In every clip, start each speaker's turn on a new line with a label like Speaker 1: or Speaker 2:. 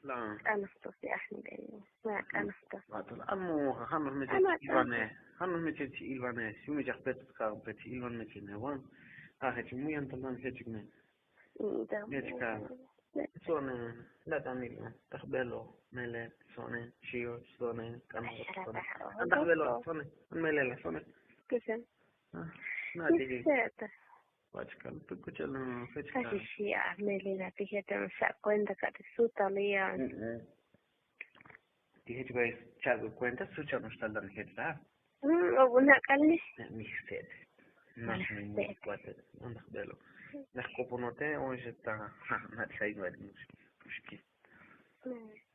Speaker 1: لا
Speaker 2: أنفطس يا أحمد ما أنفطس
Speaker 1: واتل أمو خانوس ميتي إلوانه خانوس ميتي إلوانه شو ميجي خبت كار بيت إلوان ميتي نوان هاك مو ينتظر هيك من هيك كار سونة لا تعمل تخبله ملء سونة شيو سونة كم سونة أنت تخبله سونة ملء سونة
Speaker 2: كذا
Speaker 1: نادي واتكلم بكتير فيش
Speaker 2: هذا الشيء أعمل لا تيجي مساء cuenta que resulta lía
Speaker 1: dije que vais echar cuenta su chano está dando que está
Speaker 2: una carne
Speaker 1: mi sed no es muy fuerte no نخبله نحكو نوتي وش está ما تلاقي ما ادري مش كيف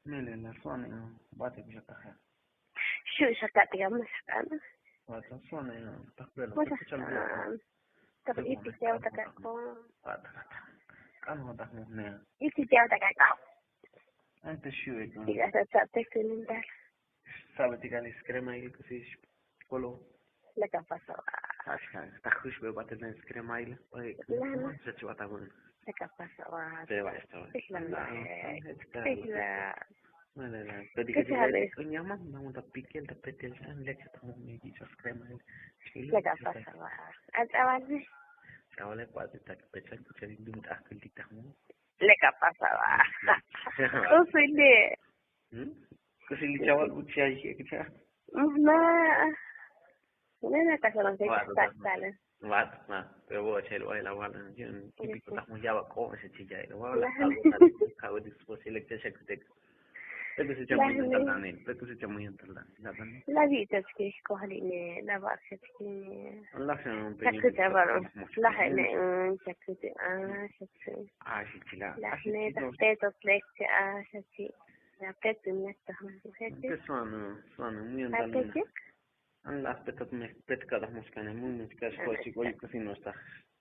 Speaker 1: ملي لا صانع باتك جتها
Speaker 2: شو شكاتي يا مسكانة
Speaker 1: واتل صانع تخبله
Speaker 2: مسكانة طب إيه تجاو تكاكو
Speaker 1: كان هو ده مهنا
Speaker 2: إيه تجاو تكاكو
Speaker 1: أنت شو يكون
Speaker 2: إذا تسابتك في المدار
Speaker 1: سابتك على السكريمة اللي كسيش كله
Speaker 2: لك فصل
Speaker 1: عشان تخش ببعض الناس كريمة اللي
Speaker 2: لا
Speaker 1: شو شو أتابعون
Speaker 2: لك فصل
Speaker 1: تبع استوى لا بدي
Speaker 2: كده
Speaker 1: يا ماما ما أنت بيكل تبتل أنا لك تمام يجي شو كريمة
Speaker 2: لك فصل أتعرف
Speaker 1: أولي بعد تكبتل كتير بدون تأكل دي تهمو
Speaker 2: لك فصل أصلي
Speaker 1: كسي جوال وتشاي كذا
Speaker 2: ما كسرنا في كتاب
Speaker 1: ما هو شيء الوايل أولا جن كيف تحمل جواب قوة شيء ولا كاو ديسبوسي لك تشكتك بس جمعين تلانين بس جمعين تلان
Speaker 2: لا في تسكيش كهليني لا بارشتكيني
Speaker 1: الله شنو
Speaker 2: شكت أبرو لا حين شكت شكت
Speaker 1: عاشت لا
Speaker 2: لا حين تحتاج تطلق شكت لا بتم نستهم
Speaker 1: صانو مين تلان أنا أثبتت مثبت كذا مسكنة مو متكاش خوشي كل كثير نستخ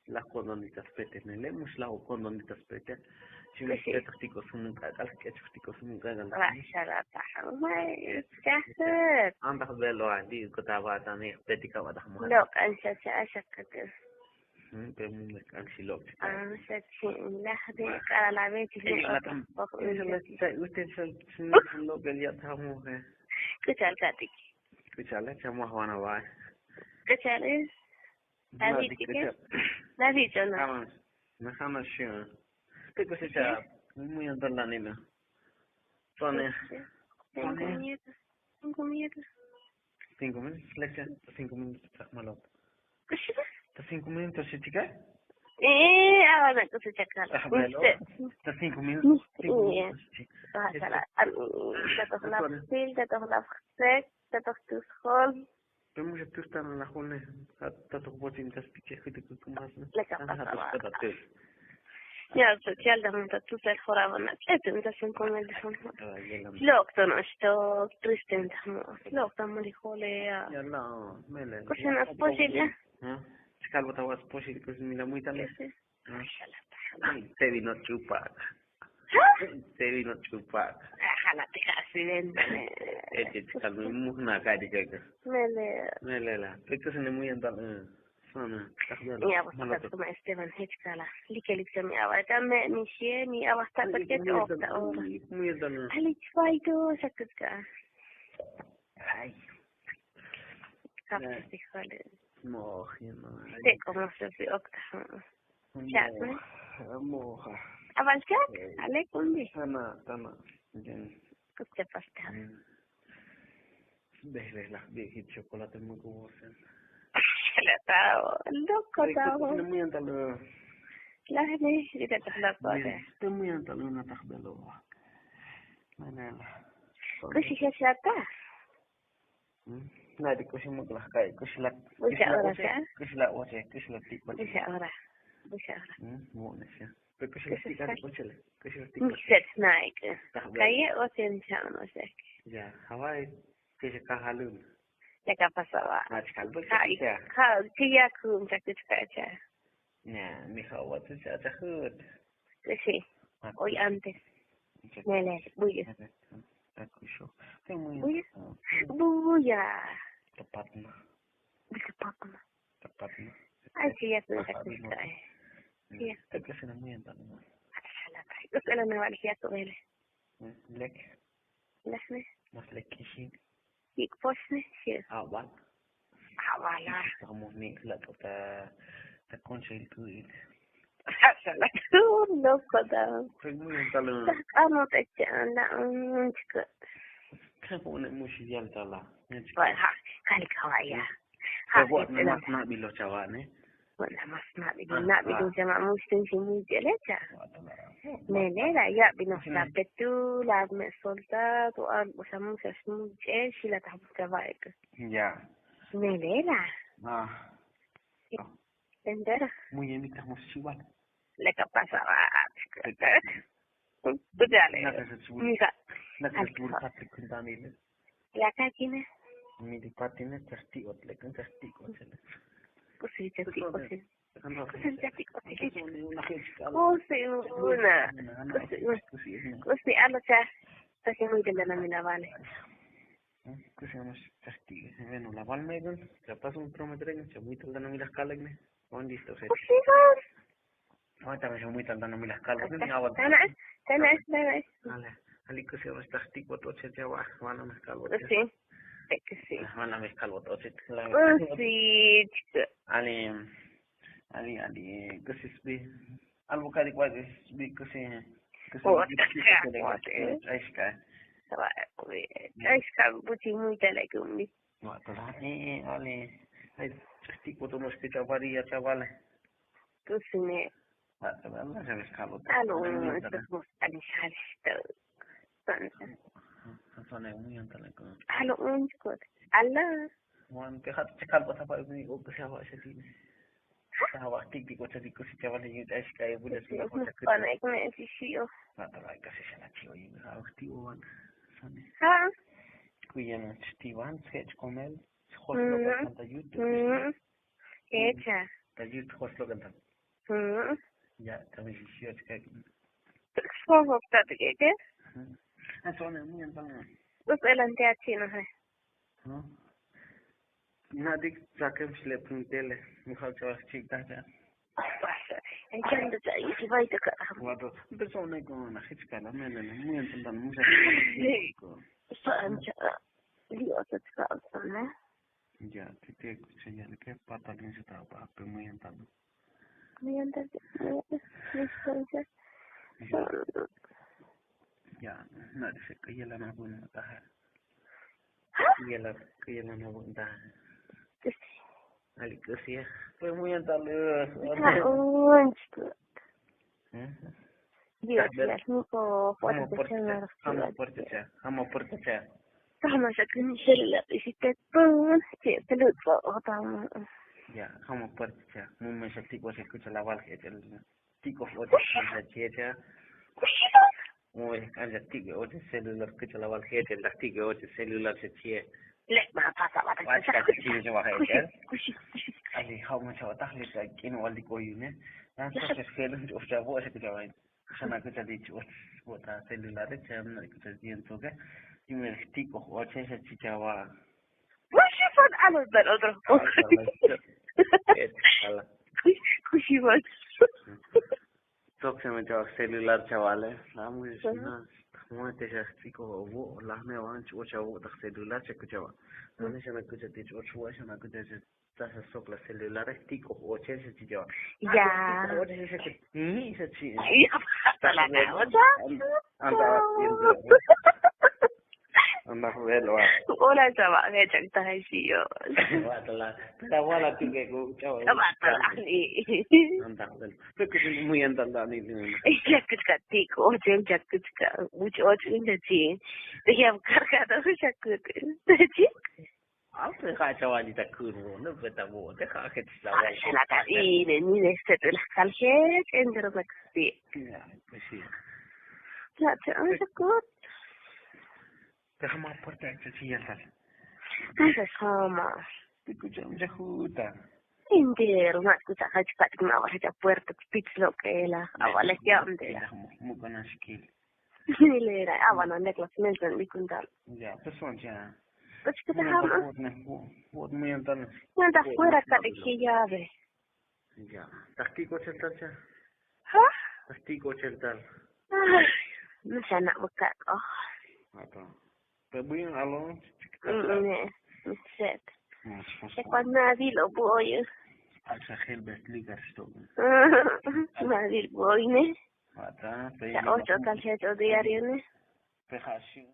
Speaker 1: لا كون دي تثبت لا مش لا كون دي تثبت شو مثبت تختيكو سمون قال تختيكو سمون قال
Speaker 2: لا شلا تحر ما يستحسر
Speaker 1: أنت خبرلو عندي كتابات أنا أثبتك وده مهم
Speaker 2: لو أنت شأشكك
Speaker 1: بمو كان شيء لوك
Speaker 2: شيء لا هذه على لعبتي
Speaker 1: لا تم وتنسى شنو قال يتهموه
Speaker 2: كتال كاتي
Speaker 1: كتالة كم وانا واي
Speaker 2: كتالة هذه كده لا في جنا
Speaker 1: ما خمس شيء تقول سيدا مو ينطلع نينا صانع 5 minutos lección 5 minutos malo
Speaker 2: ¿Qué
Speaker 1: 5 minutos se chica
Speaker 2: ahora que se checa
Speaker 1: 5 minutos Vemos que tú estás en la joven, hasta tu voz intestina que te tomas.
Speaker 2: يا سوتيال ده من تتصل خرابنا لازم تسمع كم الدهم لوك تناشتو تريستين دهم لوك تملي خولي
Speaker 1: يلا ملا
Speaker 2: كشنا سبوشي لا
Speaker 1: سكال بتاع سبوشي كوز ميلا muy tal se vino chupa se vino chupa
Speaker 2: حالتك accidente
Speaker 1: سكال muy una calle que ملا لا فكرة إنه muy tal
Speaker 2: يا بس كما استبان هيك كلا ليك اللي تسمي أوقات أما نشيني أو استبت كت أو تأور هلي تفايدو سكت كا هاي كابتن خالد
Speaker 1: موخي
Speaker 2: تيكو مصر في أكتر شاطر
Speaker 1: موخا
Speaker 2: أول شاك عليكم دي
Speaker 1: تمام
Speaker 2: كنت فستها
Speaker 1: بهلا بيجي شوكولاتة مقوسة
Speaker 2: لا تاو لوكو تاو
Speaker 1: muy antalo
Speaker 2: لا هني إذا تخلق بعده
Speaker 1: muy antalo no تخبله لا
Speaker 2: كشي شاتا
Speaker 1: لا دي كشي مطلع كاي كشي لا كشي لا وجه كشي لا تيك
Speaker 2: بشارة
Speaker 1: مو نشا كشي لا تيك هذا كشي لا تيك
Speaker 2: مشت نايك كاي وسين شان وسك
Speaker 1: يا هواي كشي كهالون
Speaker 2: Jaka pasała. Kia kum tak tyczkacie.
Speaker 1: Nie, Michał, a ty się chud.
Speaker 2: Sí. Hoy antes. Nele, buja.
Speaker 1: Tak już. Ty mój.
Speaker 2: Buja.
Speaker 1: Tapatna.
Speaker 2: Ay, sí, ya se tak tyczkacie.
Speaker 1: Tak się na mnie tam.
Speaker 2: Hala, tak. Usala na wali ya to vele.
Speaker 1: Lek.
Speaker 2: Lesne.
Speaker 1: Mas lekishin.
Speaker 2: Ik posne hier.
Speaker 1: Awal.
Speaker 2: Awala.
Speaker 1: Kamu ni la ta conseil tuit.
Speaker 2: Asala tu no pada.
Speaker 1: Muy bien talo.
Speaker 2: Ano te chanda unchka.
Speaker 1: Kamu nak musi jam tala.
Speaker 2: Wah, kali kawaya.
Speaker 1: Buat nama nak bilo cawan ni.
Speaker 2: Wala mas nak bidung sama musting si muje lecha. Nene la ya bino sa betu la me solta tu al usam sa muje sila ta travaik.
Speaker 1: Ya.
Speaker 2: Nene la.
Speaker 1: Ah.
Speaker 2: Entera.
Speaker 1: Muy bien, kita musiwan.
Speaker 2: Le pasa a Budale. Mika.
Speaker 1: Nak sebut satu kentani le.
Speaker 2: La kakine.
Speaker 1: Mi di patine certi ot le kan certi ot le.
Speaker 2: Kusi certi kusi. Kusi certi kusi. Kusi alo cha. Kasi muy de la mina vale.
Speaker 1: Kusi amos certi. Bueno, la valme gun. La paso un prometre que se muy tal no miras calag ne. On disto se.
Speaker 2: Kusi gon.
Speaker 1: Oh, también se muy tal no miras calag ne.
Speaker 2: Tana.
Speaker 1: Ale. Ali kusi amos certi ot se jawa. Mana mas calvo.
Speaker 2: Kusi. Kusi.
Speaker 1: Mana mas calvo ot se.
Speaker 2: Kusi.
Speaker 1: Ali kusi sbi. Algo que digo es sbi kusi. Aiska.
Speaker 2: Aiska buti muy tele kumbi.
Speaker 1: Wah, tolah ali. Ai certi ot nos que chavari ya chavale.
Speaker 2: Kusi ne.
Speaker 1: Ah, Allah sabes calvo.
Speaker 2: Alo, estamos alisalisto.
Speaker 1: Sana muy antala ko.
Speaker 2: Alo, unskot. Allah.
Speaker 1: Wan te hat cakal apa apa ini o kasi awak sini. Awak tik ko tadi ko si chaval ni das kay bulan sudah ko cakap.
Speaker 2: Pana ik me sisio.
Speaker 1: Nada lah kasi sana tio ini awak tio wan. Sana.
Speaker 2: Ha?
Speaker 1: Kuya na Steven sketch komel. Khoslo kan ta YouTube.
Speaker 2: Echa.
Speaker 1: Ta YouTube khoslo kan ta. Ya, kami sisio cakap.
Speaker 2: Sono state che?
Speaker 1: Sana muy antala.
Speaker 2: Bus elante achino hai.
Speaker 1: Nadik zakem slepun tele. Mukhal chawas ठीक था क्या?
Speaker 2: Pasa. En kende tai si vai te ka.
Speaker 1: Waduh, persona ko na hitskala mele muy antala musa.
Speaker 2: Sancha. Dio se ska sana.
Speaker 1: Ya, te señal que patalin se tapa, pero muy antala.
Speaker 2: Muy antala.
Speaker 1: Ya, na dice que ya la na buena ta. Ya la que la na buena ta. Ali kasi ya. Pero muy antala.
Speaker 2: Dios, ya niko
Speaker 1: Hamo portacha.
Speaker 2: Sama sa kun sila isitet pun che pelut ko otam.
Speaker 1: Ya, hamo portacha. Mun sa tiko se kucha la val que el tiko foto sa checha. Muy anja tiko o celular kucha la val que el tiko o celular se che.
Speaker 2: Le ma pasa ba ta.
Speaker 1: Kushi jo ha ya. Kushi. Ali hamo sa tahli ka kino wali ko yune. Dan so se felo o sa vo se kucha vai. Sana kucha dicho o ta celular se amna kucha diento que. Y me tiko o che se chichawa.
Speaker 2: Kushi fon alo del otro. Kushi fon.
Speaker 1: Se me echaba celular chavales, la muy sana, como te ya chico o la me van o chavo de celular se escuchaba. No me se me escucha dicho o se me escucha se sopla celular tico o che se chichaba.
Speaker 2: Ya.
Speaker 1: O se se ni se chi.
Speaker 2: Ya hasta la otra.
Speaker 1: Anda viendo. Anda velo.
Speaker 2: Hola chava, que chanta hai si yo.
Speaker 1: Watala. La wala tige ko chava.
Speaker 2: Watala ni.
Speaker 1: Anda velo. Pero que muy andando ni.
Speaker 2: Ya que tico, o jem ya que mucho o chin chi. Te ya cargado ya que. ¿Sí?
Speaker 1: Aunque ha chava ni ta kurvo, no beta bo, te ha que la
Speaker 2: la cadine ni de este la calje, entero me sí.
Speaker 1: Ya, pues sí.
Speaker 2: Ya, te han sacado.
Speaker 1: Déjame puerta de sencilla sal.
Speaker 2: Esa sama.
Speaker 1: Te escuchamos ya juta.
Speaker 2: Entero, no escucha, ha chicat con la barra puerta, pitch lo que la avale que ande.
Speaker 1: Muy con skill.
Speaker 2: Ni le era, avana neclas mentan mi kuntal.
Speaker 1: Ya, persona ya.
Speaker 2: Pues que te hama.
Speaker 1: Vot muy entonces.
Speaker 2: Manda fuera cada que llave.
Speaker 1: Ya. Tastico cheltal ya.
Speaker 2: ¿Ha?
Speaker 1: Tastico cheltal.
Speaker 2: Masa nak buka kau.
Speaker 1: Atau. Tapi yang alon.
Speaker 2: Ne. Set. Sekwan nadi lo boy.
Speaker 1: Asa khel betli gasto.
Speaker 2: Nadi boy ne.
Speaker 1: Mata.
Speaker 2: Sa 8 kal 7 diario ne.
Speaker 1: Pejashi.